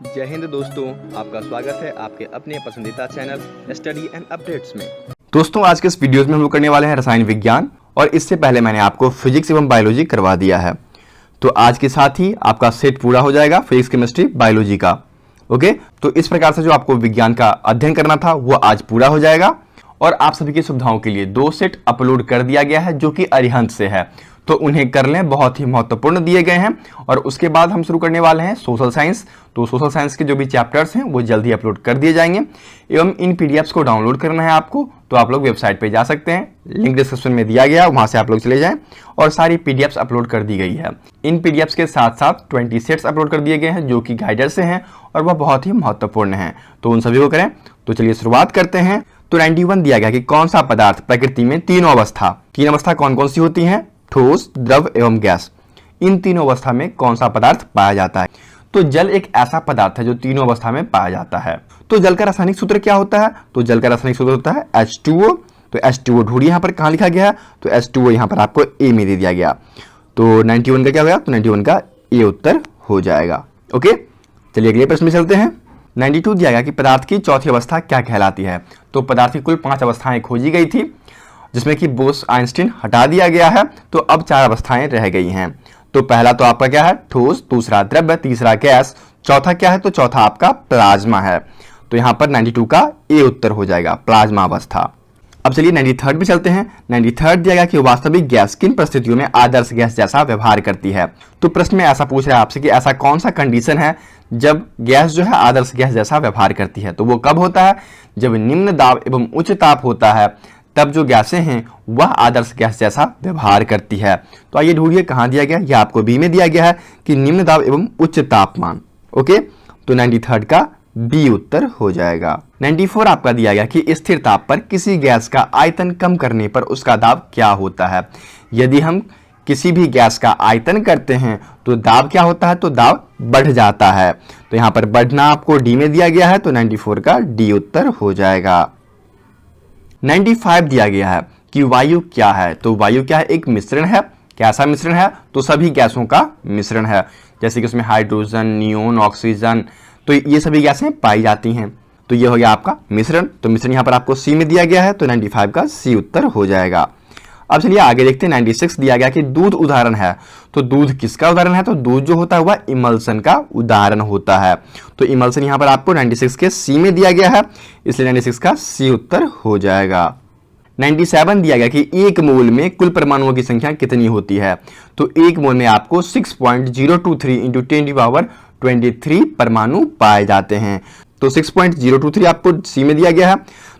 जय हिंद दोस्तों, आपका स्वागत है आपके अपने पसंदीदा चैनल स्टडी एंड अपडेट्स में। दोस्तों, आज के इस वीडियो में हम लोग करने वाले हैं रसायन विज्ञान, और इससे पहले मैंने आपको फिजिक्स एवं बायोलॉजी करवा दिया है। तो आज के साथ ही आपका सेट पूरा हो जाएगा फिजिक्स, केमिस्ट्री, बायोलॉजी का। ओके, तो इस प्रकार से जो आपको विज्ञान का अध्ययन करना था वो आज पूरा हो जाएगा। और आप सभी की सुविधाओं के लिए 2 सेट अपलोड कर दिया गया है जो कि अरिहंत से है, तो उन्हें कर लें, बहुत ही महत्वपूर्ण दिए गए हैं। और उसके बाद हम शुरू करने वाले हैं सोशल साइंस। तो सोशल साइंस के जो भी चैप्टर्स हैं वो जल्दी अपलोड कर दिए जाएंगे। एवं इन पीडीएफ्स को डाउनलोड करना है आपको, तो आप लोग वेबसाइट पे जा सकते हैं, लिंक डिस्क्रिप्शन में दिया गया, वहां से आप लोग चले जाएं और सारी पीडीएफ्स अपलोड कर दी गई है। इन पीडीएफ्स के साथ साथ 20 सेट्स अपलोड कर दिए गए हैं जो कि गाइडर से हैं और वह बहुत ही महत्वपूर्ण है, तो उन सभी को करें। तो चलिए शुरुआत करते हैं। तो 91 दिया गया कि कौन सा पदार्थ प्रकृति में तीन अवस्था कौन कौन सी होती हैं? ठोस, द्रव एवं गैस। इन तीनों अवस्था में कौन सा पदार्थ पाया जाता है? तो जल एक ऐसा पदार्थ है जो तीनों अवस्था में पाया जाता है। तो जल का रासायनिक सूत्र क्या होता है? तो जल का रासायनिक सूत्र होता है H2O। तो H2O ढूंढिए यहाँ पर कहाँ लिखा गया है? तो H2O यहाँ पर आपको ए में दे दिया गया। तो 91 का क्या होगा? तो 91 का ए उत्तर हो जाएगा। ओके, चलिए अगले प्रश्न में चलते हैं। 92 दिया गया कि पदार्थ की चौथी अवस्था क्या कहलाती है? तो पदार्थ की कुल 5 अवस्थाएं खोजी गई थी, जिसमें कि बोस आइंस्टीन हटा दिया गया है, तो अब 4 अवस्थाएं रह गई हैं। तो पहला तो आपका क्या है? ठोस, दूसरा द्रव्य, तीसरा गैस, चौथा क्या है? तो चौथा आपका प्लाज्मा है। तो यहां पर 92 का ए उत्तर हो जाएगा, प्लाज्मा अवस्था। अब चलिए 93 भी चलते हैं। 93 दिया गया कि वास्तविक गैस किन परिस्थितियों में आदर्श गैस जैसा व्यवहार करती है? तो प्रश्न में ऐसा पूछ रहा है आपसे कि ऐसा कौन सा कंडीशन है जब गैस जो है आदर्श गैस जैसा व्यवहार करती है? तो वो कब होता है? जब निम्न दाब एवं उच्च ताप होता है, तब जो गैसें हैं वह आदर्श गैस जैसा व्यवहार करती है। तो आइए ढूंढिए कहां दिया गया? यह आपको बी में दिया गया है कि निम्न दाब एवं उच्च तापमान। ओके, तो 93 का बी उत्तर हो जाएगा। 94 आपका दिया गया कि स्थिर ताप पर किसी गैस का आयतन कम करने पर उसका दाब क्या होता है? यदि हम किसी भी गैस का आयतन करते हैं तो दाब क्या होता है? तो दाब बढ़ जाता है। तो यहां पर बढ़ना आपको डी में दिया गया है, तो 94 का डी उत्तर हो जाएगा। 95 दिया गया है कि वायु क्या है? तो वायु क्या है? एक मिश्रण है। कैसा मिश्रण है? तो सभी गैसों का मिश्रण है, जैसे कि उसमें हाइड्रोजन, नियोन, ऑक्सीजन, तो ये सभी गैसें पाई जाती हैं। तो ये हो गया आपका मिश्रण। तो मिश्रण यहाँ पर आपको सी में दिया गया है, तो 95 का सी उत्तर हो जाएगा। अब चलिए आगे देखते हैं। 96 दिया गया कि दूध उदाहरण है। तो दूध किसका उदाहरण है? तो दूध जो होता है वह इमल्सन का उदाहरण होता है। तो इमल्सन यहाँ पर आपको 96 के सी में दिया गया है, इसलिए 96 का सी उत्तर हो जाएगा। 97 दिया गया कि एक मोल में कुल परमाणुओं की संख्या कितनी होती है? तो एक मोल में आपको 6.023 × 10⁻23 परमाणु पाए जाते हैं। तो 6.023 आपको सी में दिया गया है,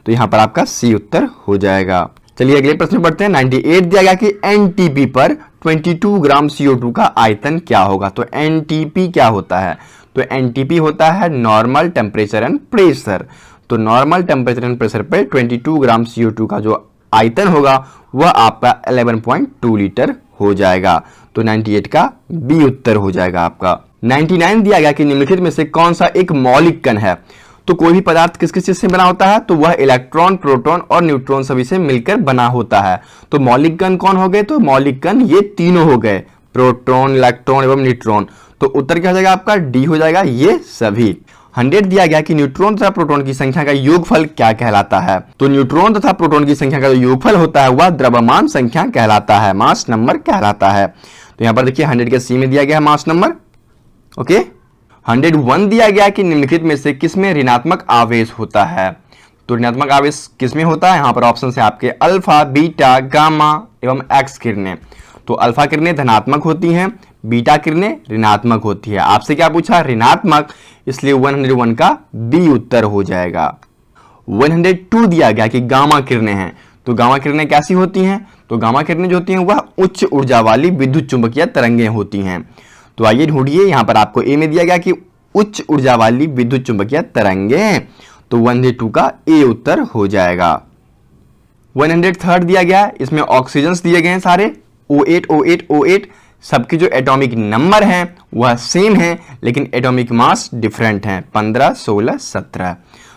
तो यहाँ पर आपका सी उत्तर हो जाएगा। चलिए अगले प्रश्न में बढ़ते हैं। 98 दिया गया कि एनटीपी पर 22 ग्राम CO2 का आयतन क्या होगा? तो एनटीपी क्या होता है? तो एनटीपी होता है नॉर्मल टेम्परेचर एंड प्रेशर। तो नॉर्मल टेम्परेचर एंड प्रेशर पे 22 ग्राम CO2 का जो आयतन होगा वह आपका 11.2 लीटर हो जाएगा। तो 98 का बी उत्तर हो जाएगा आपका। 99 दिया गया कि निम्नलिखित में से कौन सा एक मौलिक कण है? तो कोई भी पदार्थ किस किस चीज से बना होता है? तो वह इलेक्ट्रॉन, प्रोटॉन और न्यूट्रॉन सभी से मिलकर बना होता है। तो मौलिक कण कौन हो गए? तो मौलिक कण ये तीनों हो गए, प्रोटॉन, इलेक्ट्रॉन एवं न्यूट्रॉन। तो उत्तर क्या हो जाएगा आपका? डी हो जाएगा, ये सभी। 100 दिया गया कि न्यूट्रॉन तथा प्रोटॉन की संख्या का योगफल क्या कहलाता है? तो न्यूट्रॉन तथा प्रोटॉन की संख्या का जो योगफल होता है वह द्रव्यमान संख्या कहलाता है, मास नंबर कहलाता है। तो यहां पर देखिए 100 के सी में दिया गया है मास नंबर। ओके, 101 दिया गया कि निम्नलिखित में से किसमें ऋणात्मक आवेश होता है? तो ऋणात्मक आवेश किसमें होता है? यहां पर ऑप्शन है आपके अल्फा, बीटा, गामा एवं एक्स किरणें। तो अल्फा किरणें धनात्मक होती हैं, बीटा किरणें ऋणात्मक होती है। आपसे क्या पूछा? ऋणात्मक, इसलिए 101 का बी उत्तर हो जाएगा। 102 दिया गया कि गामा किरणें हैं। तो गामा किरणें कैसी होती हैं? तो गामा किरणें जो होती हैं वह उच्च ऊर्जा वाली विद्युत चुंबकीय तरंगें होती हैं। तो आइए ढूंढिए, यहां पर आपको ए में दिया गया कि उच्च ऊर्जा वाली विद्युत चुंबकीय तरंगें। तो 102 का ए उत्तर हो जाएगा। 103 दिया गया, इसमें ऑक्सीजन्स दिए गए हैं सारे, O8 O8 O8। सबके जो एटॉमिक नंबर हैं वह सेम है, लेकिन एटॉमिक मास डिफरेंट हैं, 15, 16, 17।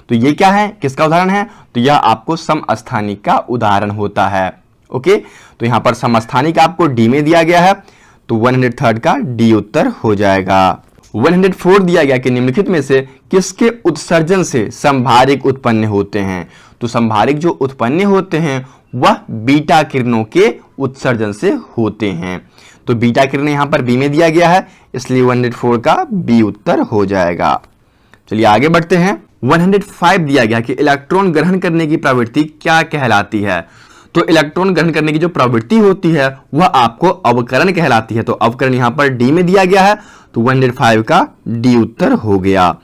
तो ये क्या है? किसका उदाहरण है? तो यह आपको समस्थानिक का उदाहरण होता है। ओके, तो यहां पर समस्थानिक आपको डी में दिया गया है, तो 103 का डी उत्तर हो जाएगा। 104 दिया गया कि निम्नलिखित में से किसके उत्सर्जन से संभारिक उत्पन्न होते हैं। तो संभारिक जो उत्पन्न होते हैं वह बीटा किरणों के उत्सर्जन से होते हैं। तो बीटा किरण यहां पर बी में दिया गया है, इसलिए 104 का बी उत्तर हो जाएगा। चलिए आगे बढ़ते हैं। 105 दिया गया कि इलेक्ट्रॉन ग्रहण करने की प्रवृत्ति क्या कहलाती है। तो इलेक्ट्रॉन ग्रहण करने की जो प्रवृत्ति होती है वह आपको अवकरण कहलाती है। तो अवकरण यहां पर डी में दिया गया है, तो 105 का डी उत्तर हो गया।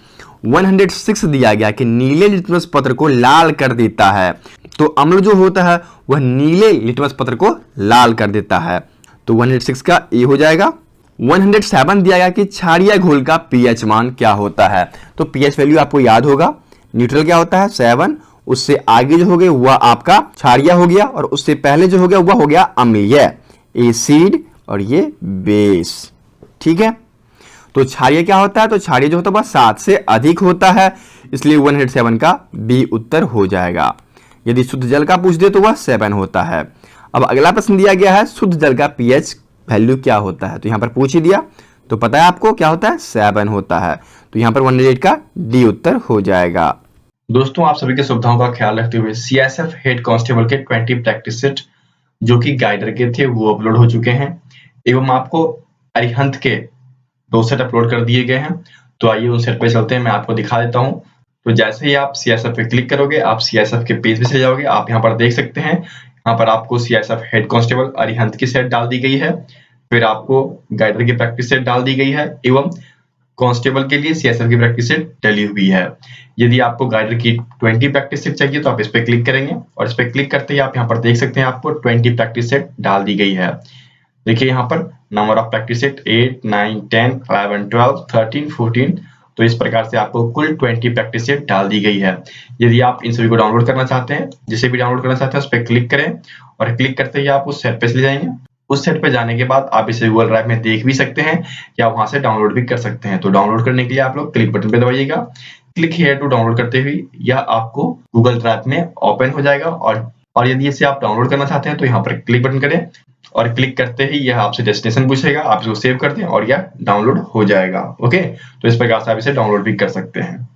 106 दिया गया कि नीले लिटमस पत्र को लाल कर देता है। तो अम्ल जो होता है वह नीले लिटमस पत्र को लाल कर देता है, तो 106 का ए हो जाएगा। 107 दिया गया कि क्षारीय घोल का पीएच मान क्या होता है। तो पीएच वैल्यू आपको याद होगा, न्यूट्रल क्या होता है 7, उससे आगे जो हो गया वह आपका क्षारीय हो गया, और उससे पहले जो हो गया वह हो गया अम्लीय, एसिड और ये बेस। ठीक है, तो क्षारीय क्या होता है, तो क्षारीय जो होता है वह 7 से अधिक होता है, इसलिए 107 का बी उत्तर हो जाएगा। यदि शुद्ध जल का पूछ दे तो वह 7 होता है। अब अगला प्रश्न दिया गया है शुद्ध जल का पीएच वैल्यू क्या होता है। तो यहां पर पूछ ही दिया, तो पता है आपको क्या होता है 7 होता है, तो यहां पर 108 का डी उत्तर हो जाएगा। दोस्तों, आप सभी की सुविधाओं का ख्याल रखते हुए सीएसएफ हेड कांस्टेबल के 20 प्रैक्टिस सेट जो कि गाइडर के थे वो अपलोड हो चुके हैं, एवं आपको अरिहंत के 2 सेट अपलोड कर दिए गए हैं। तो आइए उन सेट पे चलते हैं, मैं आपको दिखा देता हूं। तो जैसे ही आप सीएसएफ पे क्लिक करोगे आप सीएसएफ के पेज पे चले जाओगे। आप यहाँ पर देख सकते हैं, यहाँ पर आपको सीएसएफ हेड कांस्टेबल अरिहंत की सेट डाल दी गई है, फिर आपको गाइडर की प्रैक्टिस सेट डाल दी गई है, एवं कांस्टेबल के लिए सीएसएफ की प्रैक्टिस सेट डली हुई है। यदि आपको गाइडर की 20 प्रैक्टिस सेट चाहिए तो आप इस पे क्लिक करेंगे, और इस पे क्लिक करते ही आप यहाँ पर देख सकते हैं आपको 20 प्रैक्टिस सेट डाल दी गई है। देखिए यहाँ पर नंबर ऑफ प्रैक्टिस सेट 8, 9, 10, 11, 12, 13, 14, तो इस प्रकार से आपको कुल 20 प्रैक्टिस सेट डाल दी गई है। यदि आप इन सभी को डाउनलोड करना चाहते हैं, जिसे भी डाउनलोड करना चाहते हैं उस पर क्लिक करें, और क्लिक करते ही आप उस सेट पे चले जाएंगे। उस सेट पे जाने के बाद आप इसे गूगल ड्राइव में देख भी सकते हैं या वहां से डाउनलोड भी कर सकते हैं। तो डाउनलोड करने के लिए आप लोग क्लिक बटन पे दबाइएगा, क्लिक हियर टू डाउनलोड करते हुए यह आपको गूगल ड्राइव में ओपन हो जाएगा। और यदि इसे आप डाउनलोड करना चाहते हैं तो यहाँ पर क्लिक बटन करें, और क्लिक करते ही यह आपसे डेस्टिनेशन पूछेगा, आप इसको सेव कर दें और यह डाउनलोड हो जाएगा। ओके, तो इस प्रकार से आप इसे डाउनलोड भी कर सकते हैं।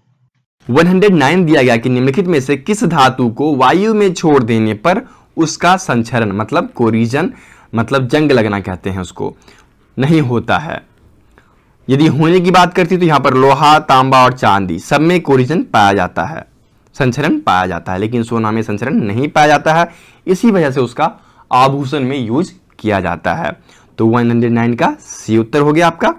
109 दिया गया कि निम्नलिखित में से किस धातु को वायु में छोड़ देने पर उसका संचरण मतलब कोरिजन मतलब जंग लगना कहते हैं उसको नहीं होता है। यदि होने की बात करती तो यहां पर लोहा, तांबा और चांदी सब में कोरिजन पाया जाता है, संचरण पाया जाता है, लेकिन सोना में संचरण नहीं पाया जाता है। इसी वजह से उसका आभूषण में यूज किया जाता है। तो 109 का सी उत्तर हो गया आपका।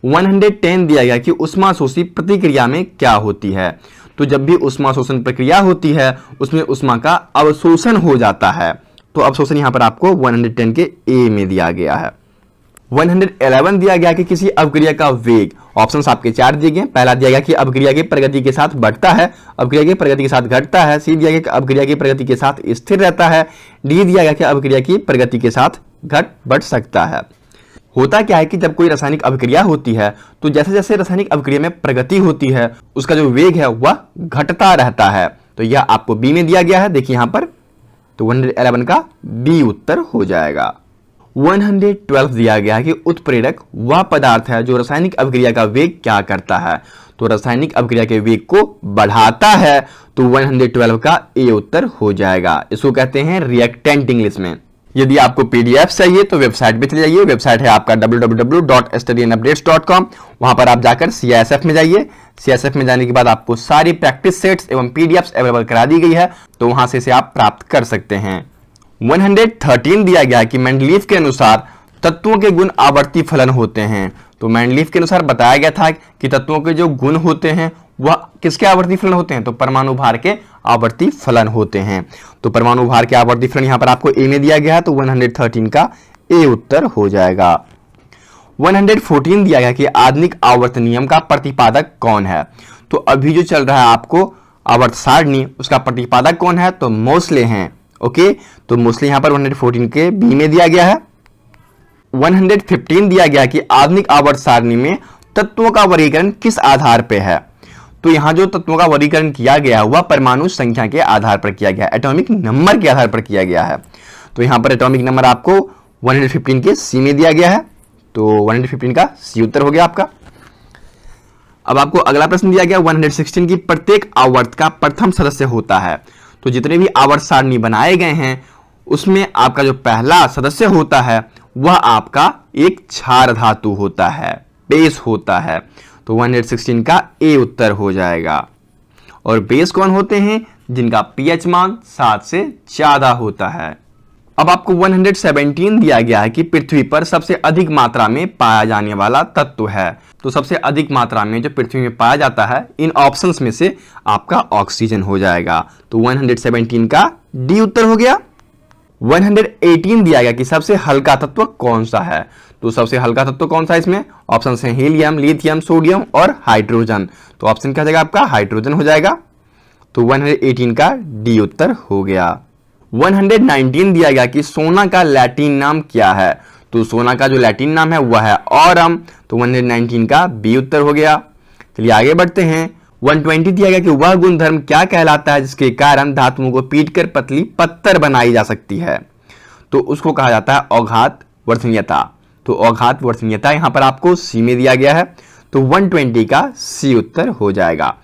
110 दिया गया कि ऊष्माशोषी प्रतिक्रिया में क्या होती है। तो जब भी ऊष्माशोषण प्रक्रिया होती है उसमें ऊष्मा का अवशोषण हो जाता है। तो अवशोषण यहां पर आपको 110 के ए में दिया गया है। 111 दिया गया कि किसी अवक्रिया का वेग, ऑप्शंस आपके 4 दिए गए। पहला दिया गया कि अवक्रिया की प्रगति के साथ बढ़ता है, अवक्रिया की प्रगति के साथ घटता है, सी दिया गया कि अवक्रिया की प्रगति के साथ स्थिर रहता है, डी दिया गया कि अवक्रिया की प्रगति के साथ घट बढ़ सकता है। होता क्या है कि जब कोई रासायनिक अभिक्रिया होती है तो जैसे जैसे रासायनिक अभिक्रिया में प्रगति होती है उसका जो वेग है वह घटता रहता है। तो यह आपको बी में दिया गया है, देखिए यहां पर, तो 111 का बी उत्तर हो जाएगा। 112 दिया गया है कि उत्प्रेरक वह पदार्थ है जो रासायनिक अभिक्रिया का वेग क्या करता है। तो रासायनिक अभिक्रिया के वेग को बढ़ाता है, तो 112 का ए उत्तर हो जाएगा। इसको कहते हैं रिएक्टेंट इंग्लिश में। यदि आपको पीडीएफ चाहिए तो वेबसाइट पे चले जाइए। वेबसाइट है आपका www.studyandupdates.com। वहां पर आप जाकर सीएसएफ में जाइए। सीएसएफ में जाने के बाद आपको सारी प्रैक्टिस सेट्स एवं पीडीएफ्स अवेलेबल करा दी गई है, तो वहां से इसे आप प्राप्त कर सकते हैं। 113 दिया गया कि मेंडलीफ के अनुसार तत्वों के गुण आवर्ती फलन होते हैं। तो मेंडलीफ के अनुसार बताया गया था कि तत्वों के जो गुण होते हैं वह किसके आवर्ती फलन होते हैं, तो परमाणु भार के आवर्ती फलन होते हैं। तो परमाणु भार के आवर्ती फलन यहां पर आपको ए में दिया गया है, तो 113 का ए उत्तर हो जाएगा। 114 दिया गया कि आधुनिक आवर्त नियम का प्रतिपादक कौन है। तो अभी जो चल रहा है आपको आवर्त सारणी, उसका प्रतिपादक कौन है, तो मोस्ले हैं। ओके, तो मोस्ले यहां पर 114 के बी में दिया गया है। 115 दिया गया कि आधुनिक आवर्त सारणी में तत्वों का वर्गीकरण किस आधार पर है। तो यहां जो तत्वों का वर्गीकरण किया गया वह परमाणु संख्या के आधार पर किया गया, एटॉमिक नंबर के आधार पर किया गया है। तो यहां पर एटॉमिक नंबर आपको 115 के सी में दिया गया है, तो 115 का सी उत्तर हो गया आपका। अब आपको अगला प्रश्न दिया गया 116 की प्रत्येक आवर्त का प्रथम सदस्य होता है। तो जितने भी आवर्त सारणी बनाए गए हैं उसमें आपका जो पहला सदस्य होता है वह आपका एक क्षार धातु होता है, बेस होता है। तो 116 का ए उत्तर हो जाएगा। और बेस कौन होते हैं? जिनका पीएच मान 7 से ज्यादा होता है। अब आपको 117 दिया गया है कि पृथ्वी पर सबसे अधिक मात्रा में पाया जाने वाला तत्व है। तो सबसे अधिक मात्रा में जो पृथ्वी में पाया जाता है इन ऑप्शंस में से आपका ऑक्सीजन हो जाएगा। तो 117 का डी उत्तर हो गया। 118 दिया गया कि सबसे हल्का तत्व कौन सा है। तो सबसे हल्का तत्व कौन सा है? इसमें ऑप्शन है हीलियम, लिथियम, सोडियम और हाइड्रोजन। तो ऑप्शन क्या जाएगा आपका? हाइड्रोजन हो जाएगा। तो 118 का डी उत्तर हो गया। 119 दिया गया कि सोना का लैटिन नाम क्या है। तो सोना का जो लैटिन नाम है वह है ऑरम। तो 119 का बी उत्तर हो गया। चलिए आगे बढ़ते हैं। 120 दिया गया कि वह गुणधर्म क्या कहलाता है जिसके कारण धातुओं को पीटकर पतली पत्थर बनाई जा सकती है। तो उसको कहा जाता है औघात वर्धनीयता। तो औघात वर्धनीयता यहां पर आपको सी में दिया गया है। तो 120 का सी उत्तर हो जाएगा।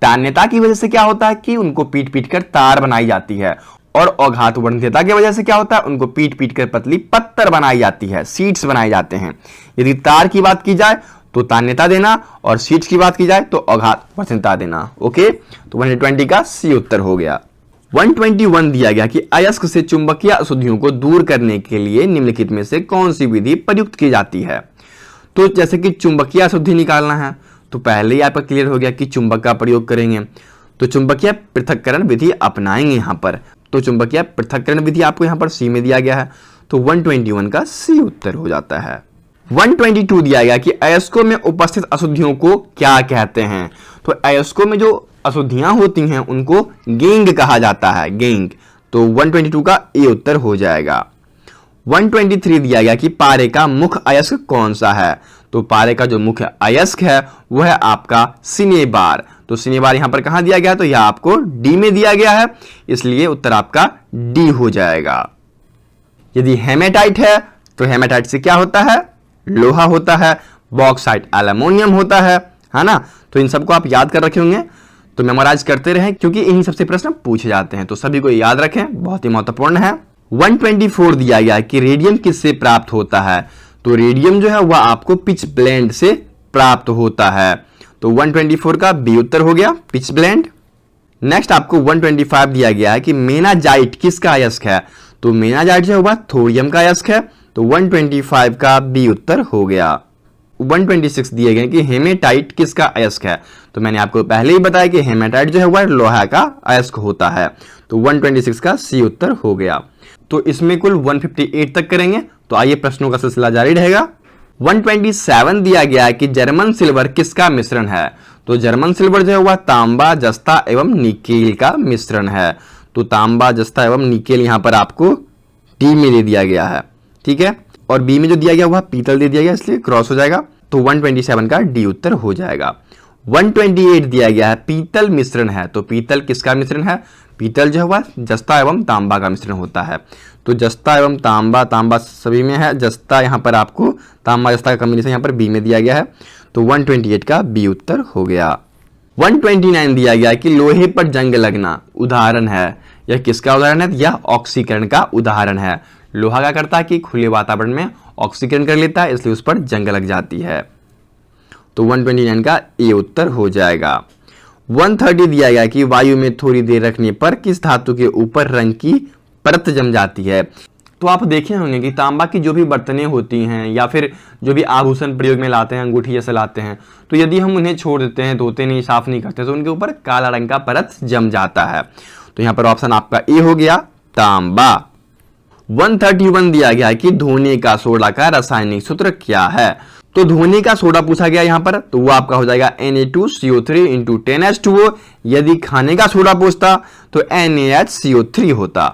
तान्यता की वजह से क्या होता है कि उनको पीट पीट कर तार बनाई जाती है, और औघात वर्धनीयता की वजह से क्या होता है? उनको पीट पीट कर पतली पत्थर बनाई जाती है, सीट्स बनाए जाते हैं। यदि तार की बात की जाए तो तान्यता देना, और सीट्स की बात की जाए तो औघात वर्धनीयता देना। ओके, तो 120 का सी उत्तर हो गया। 121 दिया गया कि अयस्क से चुंबकीय अशुद्धियों को दूर करने के लिए निम्नलिखित में से कौन सी विधि प्रयुक्त की जाती है। तो जैसे कि चुंबकीय अशुद्धि निकालना है तो पहले ही आपका क्लियर हो गया कि चुंबक का प्रयोग करेंगे, तो चुंबकीय पृथक्करण विधि अपनाएंगे यहां पर। तो चुंबकीय पृथक्करण विधि आपको यहां पर सी में दिया गया है। तो 121 का सी उत्तर हो जाता है। 122 दिया गया कि अयस्कों में उपस्थित अशुद्धियों को क्या कहते हैं। तो अयस्कों में जो अशुद्धियां होती हैं उनको गेंग कहा जाता है, गेंग। तो 122 का ए उत्तर हो जाएगा। 123 दिया गया कि पारे का मुख्य अयस्क कौन सा है। तो पारे का जो मुख्य अयस्क है वह है आपका सिनेबार। तो सिनेबार यहां पर कहां दिया गया? तो यह आपको डी में दिया गया है, इसलिए उत्तर आपका डी हो जाएगा। यदि हेमेटाइट है तो हेमेटाइट से क्या होता है? लोहा होता है। बॉक्साइट एल्युमिनियम होता है ना। तो इन सबको आप याद कर रखे होंगे, तो मेमोराइज करते रहें क्योंकि इन्हीं सबसे प्रश्न पूछे जाते हैं। तो सभी को याद रखें, बहुत ही महत्वपूर्ण है। 124 दिया गया कि रेडियम किससे प्राप्त होता है। तो रेडियम जो है वह आपको पिच ब्लेंड से प्राप्त होता है। तो 124 का बी उत्तर हो गया, पिच ब्लेंड। नेक्स्ट आपको 125 दिया गया है कि मेनाजाइट किसका अयस्क है। तो मेनाजाइट जो है वह थोरियम का अयस्क है। तो 125 का बी उत्तर हो गया। 126 दिए गए कि हेमेटाइट किसका अयस्क है। तो मैंने आपको पहले ही बताया कि हेमेटाइट जो है वह लोहा का अयस्क होता है। तो 126 का सी उत्तर हो गया। तो इसमें कुल 158 तक करेंगे। तो आइए प्रश्नों का सिलसिला जारी रहेगा। 127 दिया गया है कि जर्मन सिल्वर किसका मिश्रण है। तो जर्मन सिल्वर जो है वह तांबा, जस्ता एवं निकेल का मिश्रण है। तो तांबा, जस्ता एवं निकेल यहां पर आपको डी में दे दिया गया है, ठीक है। और बी में जो दिया गया वह पीतल दे दिया गया, इसलिए क्रॉस हो जाएगा। तो 127 का डी उत्तर हो जाएगा। 128 दिया गया है पीतल मिश्रण है। तो पीतल किसका मिश्रण है? पीतल जो है वह जस्ता एवं तांबा का मिश्रण होता है। तो जस्ता एवं तांबा, तांबा सभी में है, जस्ता यहाँ पर आपको तांबा जस्ता का कॉम्बिनेशन यहाँ पर बी में दिया गया है। तो 128 का बी उत्तर हो गया। 129 दिया गया कि लोहे पर जंग लगना उदाहरण है। यह किसका उदाहरण है? यह ऑक्सीकरण का उदाहरण है। लोहा क्या करता है कि खुले वातावरण में ऑक्सीकरण कर लेता है, इसलिए उस पर जंग लग जाती है। तो 129 का ए उत्तर हो जाएगा। 130 दिया गया कि वायु में थोड़ी देर रखने पर किस धातु के ऊपर रंग की परत जम जाती है। तो आप देखे होंगे कि तांबा की जो भी बर्तनें होती हैं या फिर जो भी आभूषण प्रयोग में लाते हैं, अंगूठी जैसे लाते हैं, तो यदि हम उन्हें छोड़ देते हैं, धोते नहीं, साफ नहीं करते, तो उनके ऊपर काला रंग का परत जम जाता है। तो यहाँ पर ऑप्शन आपका ए हो गया, तांबा। 131 दिया गया कि धोने का सोडा का रासायनिक सूत्र क्या है। तो धोने का सोडा पूछा गया यहाँ पर, तो वो आपका हो जाएगा Na2CO3 × 10H2O। यदि खाने का सोडा पूछता तो NaHCO3 होता।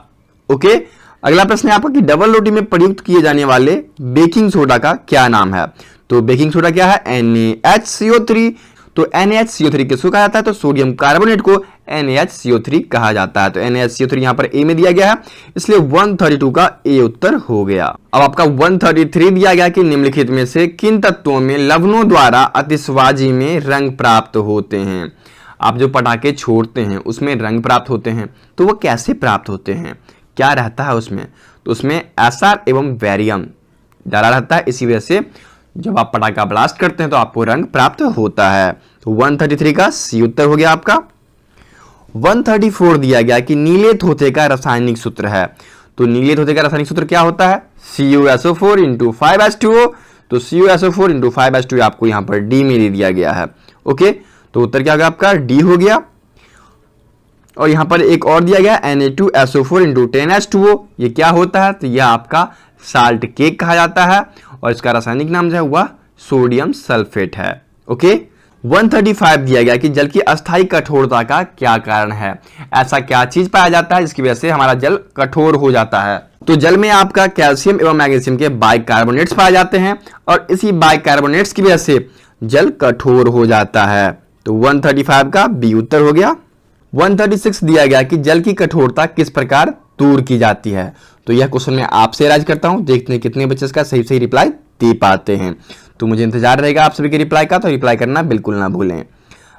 ओके, अगला प्रश्न है आपका कि डबल रोटी में प्रयुक्त किए जाने वाले बेकिंग सोडा का क्या नाम है। तो बेकिंग सोडा क्या है? NaHCO3। तो NaHCO3 किसको कहा जाता है? तो सोडियम कार्बोनेट को NaHCO3 कहा जाता है। तो NaHCO3 यहाँ पर ए में दिया गया है, इसलिए 132 का ए उत्तर हो गया। अब आपका 133 दिया गया कि निम्नलिखित में से किन तत्वों में लवणों द्वारा आतिशबाजी में रंग प्राप्त होते हैं। आप जो पटाखे छोड़ते हैं उसमें रंग प्राप्त होते हैं, तो वो कैसे प्राप्त होते हैं, क्या रहता है उसमें? तो उसमें एसआर एवं बैरियम डाला रहता है, इसी वजह से जब आप पटाखा ब्लास्ट करते हैं तो आपको रंग प्राप्त होता है। तो 133 का सी उत्तर हो गया आपका। 134 दिया गया कि नीले थोथे का रासायनिक सूत्र है। तो नीले थोथे का रासायनिक सूत्र क्या होता है? CuSO4 × 5H2O। तो CuSO4 × 5H2O आपको यहां पर डी में दे दिया गया है। ओके, तो उत्तर क्या होगा आपका? डी हो गया। और यहां पर एक और दिया गया Na2SO4 × 10H2O। ये क्या होता है? तो यह आपका साल्ट केक कहा जाता है और इसका रासायनिक नाम जो है वह सोडियम सल्फेट है। ओके, 135 दिया गया कि जल की अस्थायी कठोरता का क्या कारण है। ऐसा क्या चीज पाया जाता है जिसकी वजह से हमारा जल कठोर हो जाता है? तो जल में आपका कैल्शियम एवं मैग्नीशियम के बाइकार्बोनेट्स पाए जाते हैं और इसी बाइकार्बोनेट्स की वजह से जल कठोर हो जाता है। तो 135 का बी उत्तर हो गया। 136 दिया गया कि जल की कठोरता किस प्रकार दूर की जाती है। तो यह क्वेश्चन मैं आपसे राज करता हूं, देखते हैं कितने बच्चे इसका सही सही रिप्लाई दे पाते हैं। तो मुझे इंतजार रहेगा आप सभी के रिप्लाई का, तो रिप्लाई करना बिल्कुल ना भूलें।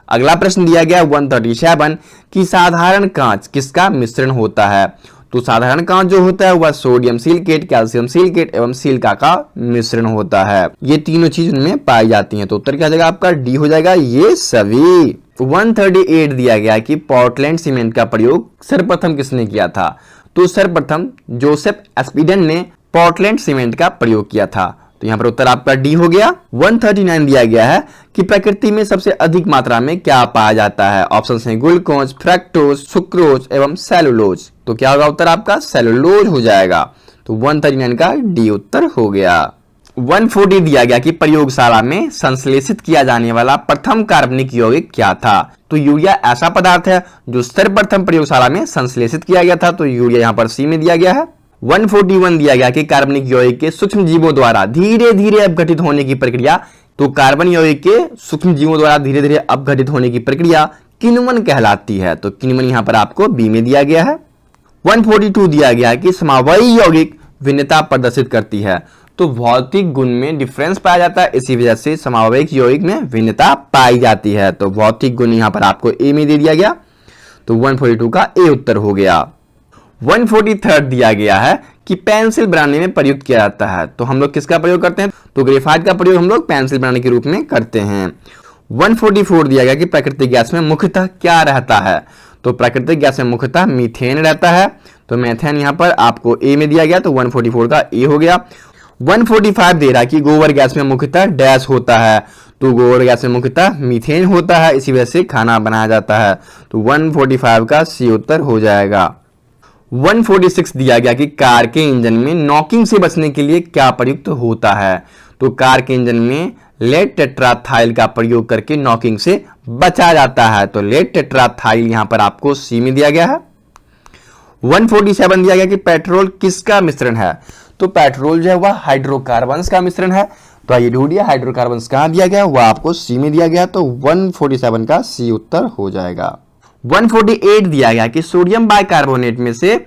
अगला प्रश्न दिया गया 137 कि साधारण कांच किसका मिश्रण होता है। तो साधारण कांच जो होता है वह सोडियम सिलिकेट, कैल्शियम सिलिकेट एवं सिलिका का मिश्रण होता है। ये तीनों चीज उनमें पाई जाती हैं। तो उत्तर क्या हो जाएगा आपका? डी हो जाएगा ये सभी। 138 दिया गया कि पोर्टलैंड सीमेंट का प्रयोग सर्वप्रथम किसने किया था। तो सर्वप्रथम जोसेफ एस्पिडन ने पोर्टलैंड सीमेंट का प्रयोग किया था। तो यहां पर उत्तर आपका डी हो गया। 139 दिया गया है कि प्रकृति में सबसे अधिक मात्रा में क्या पाया जाता है। ऑप्शन है ग्लूकोज, फ्रक्टोज, सुक्रोज एवं सेलुलोज। तो क्या होगा उत्तर आपका? सेलुलोज हो जाएगा। तो 139 का डी उत्तर हो गया। 140 दिया गया कि प्रयोगशाला में संश्लेषित किया जाने वाला प्रथम कार्बनिक यौगिक क्या था। तो यूरिया ऐसा पदार्थ है जो सर्वप्रथम प्रयोगशाला में संश्लेषित किया गया था। तो यूरिया यहां पर सी में दिया गया है। 141 दिया गया कि कार्बनिक यौगिक के सूक्ष्म जीवों द्वारा धीरे धीरे अपघटित होने की प्रक्रिया। तो कार्बन यौगिक के सूक्ष्म जीवों द्वारा धीरे धीरे अपघटित होने की प्रक्रिया किण्वन कहलाती है। तो किण्वन यहां पर आपको बी में दिया गया है। 142 दिया गया कि समवायी यौगिक भिन्नता प्रदर्शित करती है। तो भौतिक गुण में डिफरेंस पाया जाता है, इसी वजह से समवायिक यौगिक में भिन्नता पाई जाती है। तो भौतिक गुण यहां पर आपको ए में दे दिया गया। तो 142 का ए उत्तर हो गया। 143 दिया गया है कि पेंसिल बनाने में प्रयुक्त किया जाता है। तो हम लोग किसका प्रयोग करते हैं? तो ग्रेफाइट का प्रयोग हम लोग पेंसिल बनाने के रूप में करते हैं। 144 दिया गया कि प्राकृतिक गैस में मुख्यतः क्या रहता है। तो प्राकृतिक गैस में मुख्यतः मीथेन रहता है। तो मीथेन यहां पर आपको ए में दिया गया। तो 144 का ए हो गया। 145 दे रहा है कि गोबर गैस में मुख्यतः डैश होता है। तो गोबर गैस में मुख्यतः मीथेन होता है, इसी वजह से खाना बनाया जाता है। तो 145 का सी उत्तर हो जाएगा। 146 दिया गया कि कार के इंजन में नॉकिंग से बचने के लिए क्या प्रयुक्त होता है। तो कार के इंजन में लेड टेट्राथाइल का प्रयोग करके नॉकिंग से बचा जाता है। तो लेड टेट्राथाइल यहां पर आपको सी में दिया गया है। 147 दिया गया कि पेट्रोल किसका मिश्रण है। तो पेट्रोल जो है वह हाइड्रोकार्बन्स का मिश्रण है। तो आइए ढूंढिए हाइड्रोकार्बन्स कहां दिया गया, वह आपको सी में दिया गया। तो 147 का सी उत्तर हो जाएगा। 148 दिया गया कि सोडियम बाइकार्बोनेट में से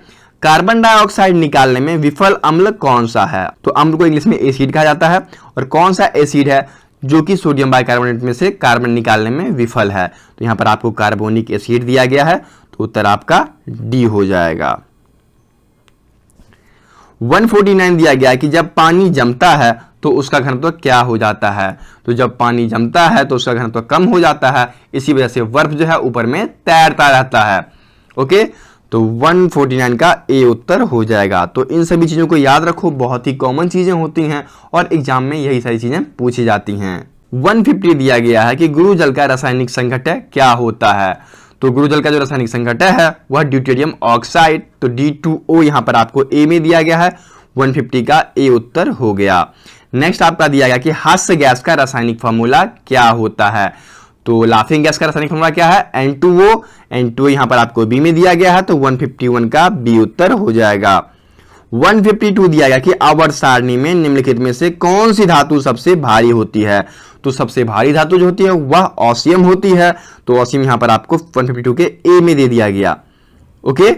कार्बन डाइऑक्साइड निकालने में विफल अम्ल कौन सा है। तो अम्ल को इंग्लिश में एसिड कहा जाता है। और कौन सा एसिड है जो कि सोडियम बाइकार्बोनेट में से कार्बन निकालने में विफल है। तो यहां पर आपको कार्बोनिक एसिड दिया गया है। तो उत्तर आपका डी हो जाएगा। 149 दिया गया कि जब पानी जमता है तो उसका घनत्व क्या हो जाता है। तो जब पानी जमता है तो उसका घनत्व कम हो जाता है, इसी वजह से बर्फ जो है ऊपर में तैरता रहता है। ओके, तो 149 का ए उत्तर हो जाएगा। तो इन सभी चीजों को याद रखो, बहुत ही कॉमन चीजें होती हैं और एग्जाम में यही सारी चीजें पूछी जाती हैं। 150 दिया गया है कि गुरु जल का रासायनिक संघटक क्या होता है। तो गुरु जल का जो रासायनिक संघटक है वह ड्यूटेरियम ऑक्साइड। तो D2O यहां पर आपको ए में दिया गया है। 150 का ए उत्तर हो गया। नेक्स्ट आपका दिया गया कि हास्य गैस का रासायनिक फॉर्मूला क्या होता है। तो लाफिंग गैस का रासायनिक फॉर्मूला क्या है? N2O। N2O यहां पर आपको बी में दिया गया है। तो 151 का बी उत्तर हो जाएगा। 152 दिया गया कि आवर्त सारणी में निम्नलिखित में से कौन सी धातु सबसे भारी होती है। तो सबसे भारी धातु जो होती है वह ऑसियम होती है। तो ऑसियम यहां पर आपको 152 के ए में दे दिया गया। ओके,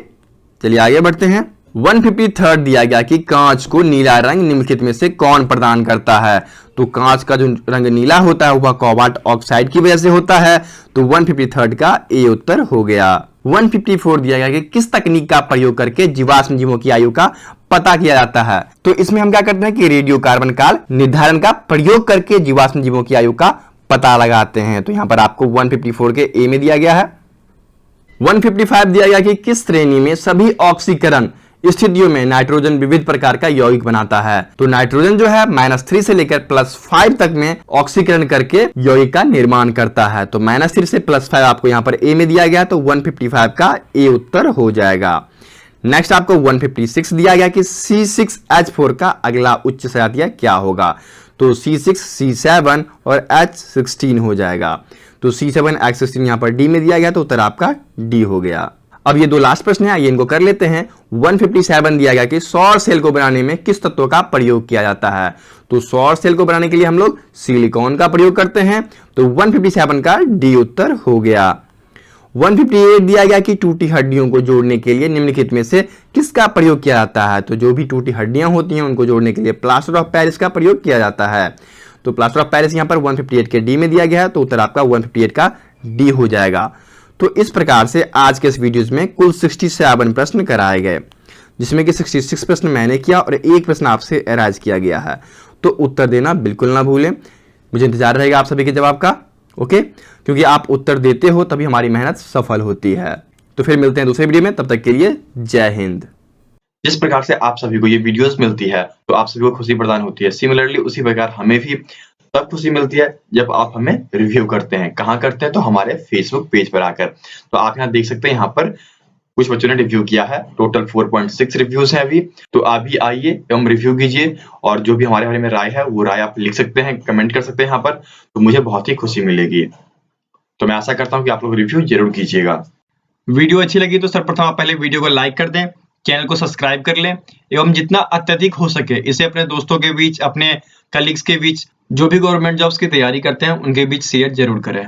चलिए आगे बढ़ते हैं। 153 दिया गया कि कांच को नीला रंग निम्नलिखित में से कौन प्रदान करता है। तो कांच का जो रंग नीला होता है वह कोबाल्ट ऑक्साइड की वजह से होता है। तो 153 का ए उत्तर हो गया। 154 दिया गया कि किस तकनीक का प्रयोग करके जीवाश्म जीवों की आयु का पता किया जाता है। तो इसमें हम क्या करते हैं कि रेडियो कार्बन काल निर्धारण का प्रयोग करके जीवाश्म जीवों की आयु का पता लगाते हैं। तो यहां पर आपको 154 के ए में दिया गया है। 155 दिया गया कि किस श्रेणी में सभी ऑक्सीकरण स्थितियों में नाइट्रोजन विविध प्रकार का यौगिक बनाता है। तो नाइट्रोजन जो है -3 से लेकर +5 तक में ऑक्सीकरण करके यौगिक का निर्माण करता है। तो -3 से +5 आपको यहां पर ए में दिया गया। तो 155 का ए उत्तर हो जाएगा। नेक्स्ट आपको 156 दिया गया कि C6H4 का अगला उच्च सजातीय क्या होगा। तो C6 C7 और H16 हो जाएगा। तो C7 H16 यहां पर डी में दिया गया। तो उत्तर आपका डी हो गया। अब ये दो लास्ट प्रश्न है, ये इनको कर लेते हैं। 157 दिया गया कि सौर सेल को बनाने में किस तत्व का प्रयोग किया जाता है। तो सौर सेल को बनाने के लिए हम लोग सिलिकॉन का प्रयोग करते हैं। तो 157 का डी उत्तर हो गया। 158 दिया गया कि टूटी हड्डियों को जोड़ने के लिए निम्नलिखित में से किसका प्रयोग किया जाता है। तो जो भी टूटी हड्डियां होती हैं उनको जोड़ने के लिए प्लास्टर ऑफ पेरिस का प्रयोग किया जाता है। तो प्लास्टर ऑफ पेरिस यहां पर 158 के डी में दिया गया है। तो उत्तर आपका 158 का डी हो जाएगा। तो इस प्रकार से आज के इस वीडियोस में कुल 67 प्रश्न कराए गए, जिसमें कि 66 प्रश्न मैंने किया और एक प्रश्न आपसे एराइज किया गया है। तो उत्तर देना बिल्कुल ना भूलें। मुझे इंतजार रहेगा आप सभी के जवाब का। ओके, क्योंकि आप उत्तर देते हो तभी हमारी मेहनत सफल होती है। तो फिर मिलते हैं दूसरे वीडियो में, तब तक के लिए जय हिंद। जिस प्रकार से आप सभी को ये वीडियोस मिलती है तो आप सभी को खुशी प्रदान होती है। सिमिलरली उसी प्रकार हमें भी तब खुशी मिलती है जब आप हमें रिव्यू करते हैं। कहाँ करते हैं? तो हमारे फेसबुक पेज पर आकर। तो आप यहाँ देख सकते हैं, यहाँ पर कुछ बच्चों ने रिव्यू किया है। टोटल 4.6 रिव्यूज हैं अभी। तो आप भी आइए एवं रिव्यू कीजिए और जो भी हमारे बारे में राय है वो राय आप लिख सकते हैं, कमेंट कर सकते हैं यहाँ पर। तो मुझे बहुत ही खुशी मिलेगी। तो मैं आशा करता हूँ कि आप लोग रिव्यू जरूर कीजिएगा। वीडियो अच्छी लगी तो सर्वप्रथम आप पहले वीडियो को लाइक कर दें, चैनल को सब्सक्राइब कर लें एवं जितना अत्यधिक हो सके इसे अपने दोस्तों के बीच, अपने कलीग्स के बीच, जो भी गवर्नमेंट जॉब्स की तैयारी करते हैं उनके बीच शेयर जरूर करें।